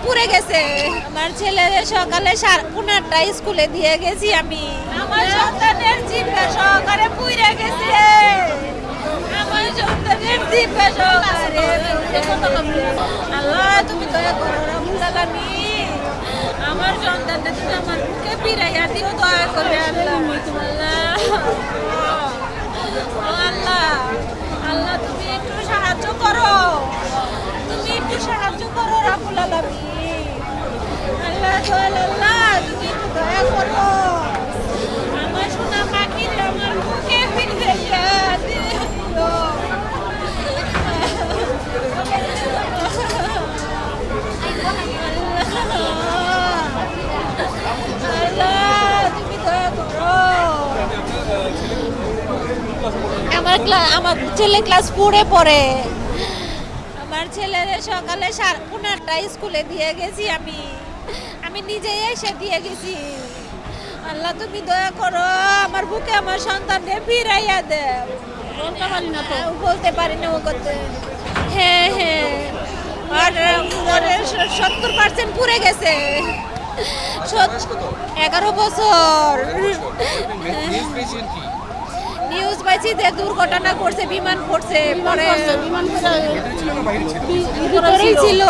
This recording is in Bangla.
পুড়ে গেছে। আমার ছেলের সকালে 5:30টায় স্কুলে দিয়ে গেছি আমি। আমার সন্তানের জিভে সহকারে পুড়ে গেছে। আমার সন্তানের জিভে সহকারে। আল্লাহ তুমি দয়া করো রব্বুল আলামিন। আমার সন্তানটা তুমি আমার বুকে ফিরাইয়া দিও দয়া করে আল্লাহ। আল্লাহ আল্লাহ তুমি একটু সাহায্য করো, তুমি একটু সাহায্য করো রব্বুল আলামিন। আল্লাহ দয়াল আল্লাহ তুমি একটু দয়া করো। আমার সোনা পাখির আমার বুকে ফিরাইয়া দিও। আমার ছেলে ক্লাস 4-এ পড়ে। আমার ছেলের সকালে 5:30টায় স্কুলে দিয়ে গেছি আমি। আমি নিজেই এসে দিয়ে গেছি। আল্লাহ তুমি দয়া করো, আমার বুকে আমার সন্তানকে ফিরাইয়া দেও। বলতে পারি না ও করতে। হ্যাঁ হ্যাঁ, আর 70% পুড়ে গেছে। 11 বছর। নিউজ পাইছি যে দুর্ঘটনা করছে, বিমান পড়ছে, পরে ভিতরেই ছিল।